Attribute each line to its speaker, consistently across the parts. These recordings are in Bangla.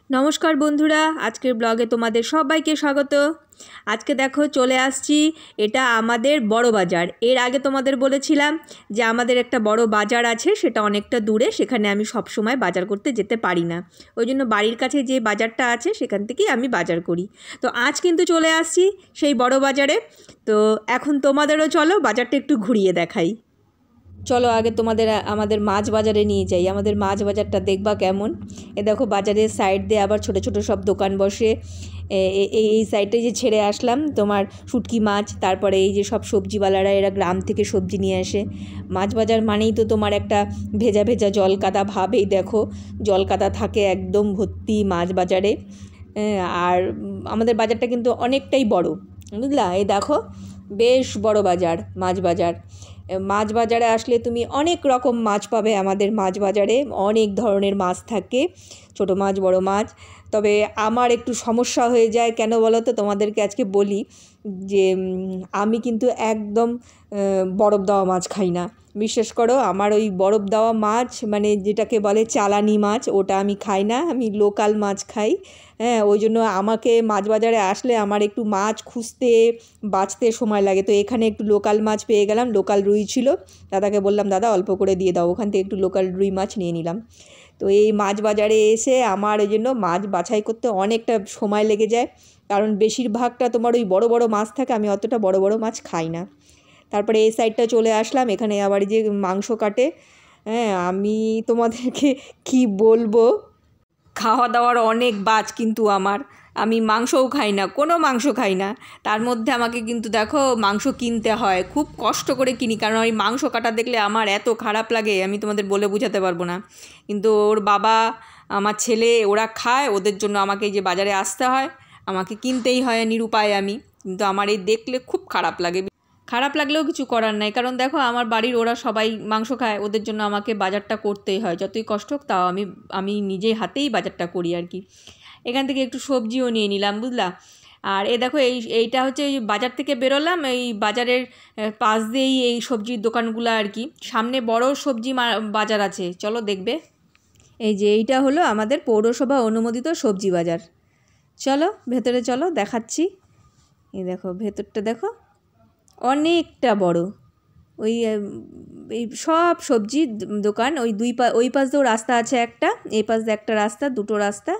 Speaker 1: নমস্কার বন্ধুরা, আজকের ব্লগে তোমাদের সবাইকে স্বাগত। আজকে দেখো চলে আসছি, এটা আমাদের বড় বাজার। এর আগে তোমাদের বলেছিলাম যে আমাদের একটা বড় বাজার আছে, সেটা অনেকটা দূরে, সেখানে আমি সব সময় বাজার করতে যেতে পারি না। ওই জন্য বাড়ির কাছে যে বাজারটা আছে সেখান থেকেই আমি বাজার করি। তো আজ কিন্তু চলে আসছি সেই বড় বাজারে। তো এখন তোমাদেরও চলো বাজারটা একটু ঘুরিয়ে দেখাই। চলো আগে আমাদের মাছ বাজারে নিয়ে যাই। আমাদের মাছ বাজারটা দেখবা কেমন। এ দেখো বাজারের সাইড দিয়ে আবার ছোট ছোট সব দোকান বসে। এই সাইডে যে ছেড়ে আসলাম তোমার শুটকি মাছ, তারপরে এই যে সব সবজিওয়ালারা এরা গ্রাম থেকে সবজি নিয়ে আসে। মাছ বাজার মানেই তো তোমার একটা ভেজা ভেজা জলকাদা ভাব। এই দেখো জলকাদা থাকে একদম ভর্তি মাছ বাজারে। আর আমাদের বাজারটা কিন্তু অনেকটাই বড়, বুঝলা। এই দেখো বেশ বড় বাজার, মাছ বাজার। মাছ বাজারে আসলে তুমি অনেক রকম মাছ পাবে। আমাদের মাছ বাজারে অনেক ধরনের মাছ থাকে, ছোট মাছ বড় মাছ। তবে আমার একটু সমস্যা হয়ে যায়, কেন বলো তো, তোমাদেরকে আজকে বলি যে আমি কিন্তু একদম বরফ দেওয়া মাছ খাই না। বিশ্বাস করো, আমার ওই বরফ দেওয়া মাছ মানে যেটাকে বলে চালানি মাছ, ওটা আমি খাই না। আমি লোকাল মাছ খাই। হ্যাঁ, ওই জন্য আমাকে মাছ বাজারে আসলে আমার একটু মাছ খুঁজতে বাঁচতে সময় লাগে। তো এখানে একটু লোকাল মাছ পেয়ে গেলাম, লোকাল রুই ছিল। দাদাকে বললাম দাদা অল্প করে দিয়ে দাও, ওখান থেকে একটু লোকাল রুই মাছ নিয়ে নিলাম। তো এই মাছ বাজারে এসে আমার এই জন্য মাছ বাছাই করতে অনেকটা সময় লেগে যায়, কারণ বেশিরভাগটা তোমার ওই বড় বড় মাছ থাকে, আমি অতটা বড় বড় মাছ খাই না। তারপরে এই সাইডটা চলে আসলাম, এখানে আবার যে মাংস কাটে। হ্যাঁ, আমি তোমাদেরকে কি বলবো, খাওয়া দাওয়ার অনেক বাজ কিন্তু আমি মাংসও খাই না, কোনো মাংস খাই না। তার মধ্যে আমাকে কিন্তু দেখো মাংস কিনতে হয়, খুব কষ্ট করে কিনি, কারণ ওই মাংস কাটা দেখলে আমার এত খারাপ লাগে আমি তোমাদের বলে বোঝাতে পারবো না। কিন্তু ওর বাবা, আমার ছেলে, ওরা খায়, ওদের জন্য আমাকে এই যে বাজারে আসতে হয়, আমাকে কিনতেই হয়, নিরুপায় আমি। কিন্তু আমার এই দেখলে খুব খারাপ লাগে। খারাপ লাগলেও কিছু করার নাই, কারণ দেখো আমার বাড়ির ওরা সবাই মাংস খায়, ওদের জন্য আমাকে বাজারটা করতেই হয়, যতই কষ্ট হোক তাও আমি নিজে হাতেই বাজারটা করি আর কি। এখান থেকে একটু সবজিও নিয়ে নিলাম, বুঝলা। আর দেখো এইটা হচ্ছে এই বাজার থেকে বেরোলাম, এই বাজারের পাশ দিয়েই এই সবজির দোকানগুলো আর কি। সামনে বড় সবজি বাজার আছে, চলো দেখবে। এই যে এইটা হলো আমাদের পৌরসভা অনুমোদিত সবজি বাজার। চলো ভেতরে চলো, দেখাচ্ছি। এই দেখো ভেতরটা দেখো, অনেকটা বড়। ওই এই সব সবজি দোকান, ওই ওই পাশ দিয়েও রাস্তা আছে একটা, এই পাশ দিয়ে একটা রাস্তা, দুটো রাস্তা।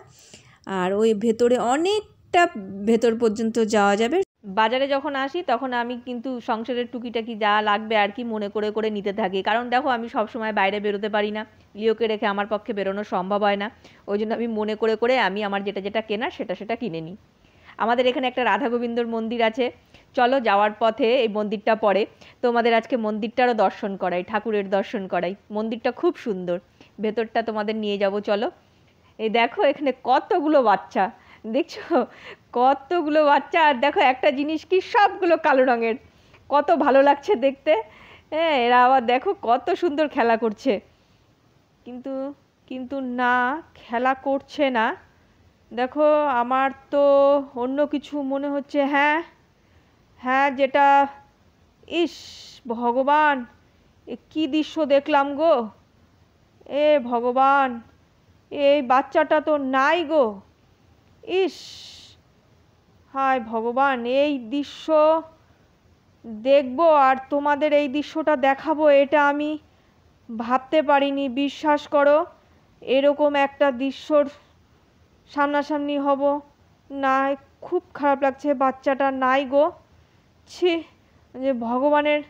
Speaker 1: আর ওই ভেতরে অনেকটা ভেতর পর্যন্ত যাওয়া যাবে। বাজারে যখন আসি তখন আমি কিন্তু সংসারের টুকিটাকি যা লাগবে আর কি মনে করে করে নিতে থাকি, কারণ দেখো আমি সব সময় বাইরে বেরোতে পারি না, লিওকে রেখে আমার পক্ষে বেরোনো সম্ভব হয় না। ওই জন্য আমি মনে করে করে আমি আমার যেটা যেটা কেনার সেটা কিনে নিই। আমাদের এখানে একটা রাধা গোবিন্দর মন্দির আছে, চলো যাওয়ার পথে এই মন্দিরটা পড়ে, তোমাদের আজকে মন্দিরটারও দর্শন করাই, ঠাকুরের দর্শন করাই। মন্দিরটা খুব সুন্দর, ভেতরটা তোমাদের নিয়ে যাব, চলো। এই দেখো এখানে কতগুলো বাচ্চা, দেখছো কতগুলো বাচ্চা। আর দেখো একটা জিনিস কি, সবগুলো কালো রঙের, কত ভালো লাগছে দেখতে। হ্যাঁ, এরা আবার দেখো কত সুন্দর খেলা করছে। কিন্তু কিন্তু না, খেলা করছে না। দেখো আমার তো অন্য কিছু মনে হচ্ছে। হ্যাঁ হ্যাঁ, যেটা, ইস ভগবান, এ কী দৃশ্য দেখলাম গো, এ ভগবান, এই বাচ্চাটা তো নাই গো। ইস, হায় ভগবান, এই দৃশ্য দেখবো আর তোমাদের এই দৃশ্যটা দেখাবো, এটা আমি ভাবতে পারিনি। বিশ্বাস করো, এরকম একটা দৃশ্যর সামনাসামনি হব না, খুব খারাপ লাগছে। বাচ্চাটা নাই গো, ছি। যে ভগবানের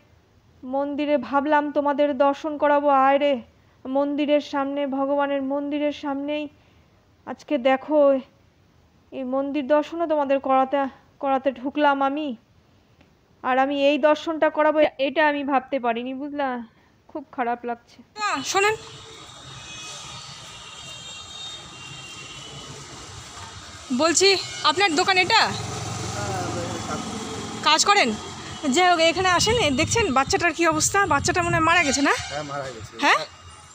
Speaker 1: মন্দিরে ভাবলাম তোমাদের দর্শন করাবো, আয় রে মন্দিরের সামনে, ভগবানের মন্দিরের সামনেই আজকে দেখো এই মন্দির দর্শনও তোমাদের করাতে ঢুকলাম আমি, আর আমি এই দর্শনটা করাবো এটা আমি ভাবতে পারিনি, বুঝলা। খুব খারাপ লাগছে। শোনেন, বলছি আপনার দোকান এটা, কাজ করেন? যাই হোক, এখানে আসেন, দেখছেন বাচ্চাটার কি অবস্থা। বাচ্চাটা মনে হয় মারা গেছে না?
Speaker 2: হ্যাঁ মারা গেছে।
Speaker 1: হ্যাঁ,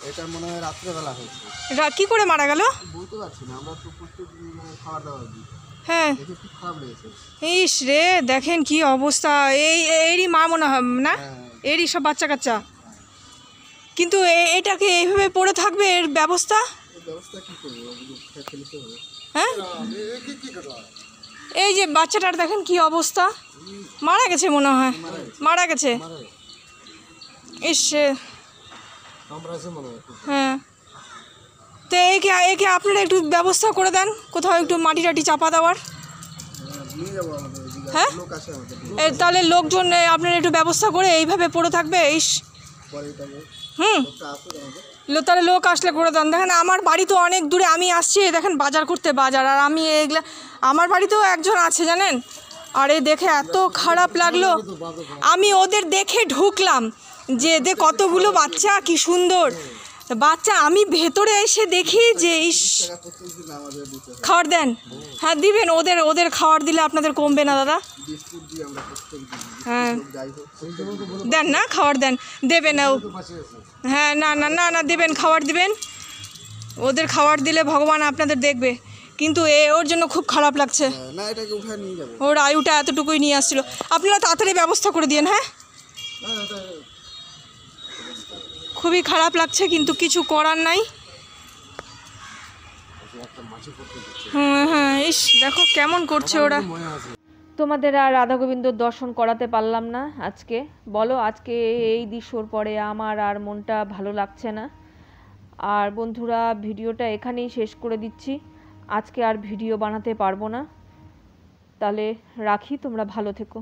Speaker 2: এটা মনে হয় রাত্রেবেলা হয়েছে।
Speaker 1: কি করে মারা গেল
Speaker 2: বুঝতে পারছি না, আমরা তো প্রত্যেক খাওয়া দাওয়া দিই।
Speaker 1: হ্যাঁ,
Speaker 2: দেখে খুব খারাপ লেগেছে।
Speaker 1: ইস রে, দেখেন কি অবস্থা। এরই মা মনে হয় না, এরই সব বাচ্চা কাচ্চা। কিন্তু এটাকে এইভাবে পড়ে থাকবে, এর ব্যবস্থা
Speaker 2: ব্যবস্থা কি করবো? ওগুলো ফেলতে হবে।
Speaker 3: হ্যাঁ এই যে বাচ্চাটার দেখেন কি অবস্থা, মারা গেছে মনে হয়, মারা গেছে। ইস
Speaker 2: কামড়াছে মনে হয়।
Speaker 3: হ্যাঁ, তো একে একে আপনারা একটু ব্যবস্থা করে দেন, কোথাও একটু মাটি টাটি চাপা দেওয়ার।
Speaker 2: নিয়ে যাবো আমাদের ওইদিকে।
Speaker 3: হ্যাঁ
Speaker 2: লোক আসে আমাদের
Speaker 3: তাহলে লোকজন আপনারা একটু ব্যবস্থা করে এইভাবে পড়ে থাকবে। ইস
Speaker 2: পরে এটাকে
Speaker 3: হুম
Speaker 2: লোকটা আসে আমাদের।
Speaker 3: তাহলে লোক আসলে করে দেন। দেখেন আমার বাড়ি তো অনেক দূরে, আমি আসছি দেখেন বাজার করতে, বাজার, আর আমি এগুলা আমার বাড়িতেও একজন আছে জানেন। আর এই দেখে এত খারাপ লাগলো, আমি ওদের দেখে ঢুকলাম যে এদের কতগুলো বাচ্চা, কি সুন্দর বাচ্চা। আমি ভেতরে এসে দেখি যে ইস,
Speaker 2: টাকা প্রত্যেকদিন আমাদের দিতে হয়।
Speaker 3: খাবার দেন? হ্যাঁ দিবেন, ওদের ওদের খাবার দিলে আপনাদের কমবে না দাদা।
Speaker 2: বিস্কুট দিই আমরা প্রত্যেকদিন।
Speaker 3: হ্যাঁ
Speaker 2: যাই হোক সেই জন্য তো বলে
Speaker 3: দেন না, খাবার দেন, দেবেন।
Speaker 2: পাশে আছে।
Speaker 3: হ্যাঁ না না না না দেবেন, খাবার দিবেন। ওদের খাবার দিলে ভগবান আপনাদের দেখবে। কিন্তু ওর জন্য খুব খারাপ লাগছে,
Speaker 2: না এটাকে উঠায় নিয়ে যাবো।
Speaker 3: ওর আয়ুটা এতটুকুই নিয়ে আসছিল। আপনারা তাড়াতাড়ি ব্যবস্থা করে দিন। হ্যাঁ
Speaker 2: হ্যাঁ এটা
Speaker 3: খুবই খারাপ লাগছে কিন্তু কিছু করার নাই। হ্যাঁ ইস দেখো কেমন করছে ওরা।
Speaker 1: তোমাদের আর রাধা গোবিন্দর দর্শন করাতে পারলাম না আজকে। বলো, আজকে এই দৃশ্যর পরে আমার আর মনটা ভালো লাগছে না। আর বন্ধুরা, ভিডিওটা এখানেই শেষ করে দিচ্ছি। আজকে আর ভিডিও বানাতে পারবো না। তাহলে রাখি, তোমরা ভালো থেকো।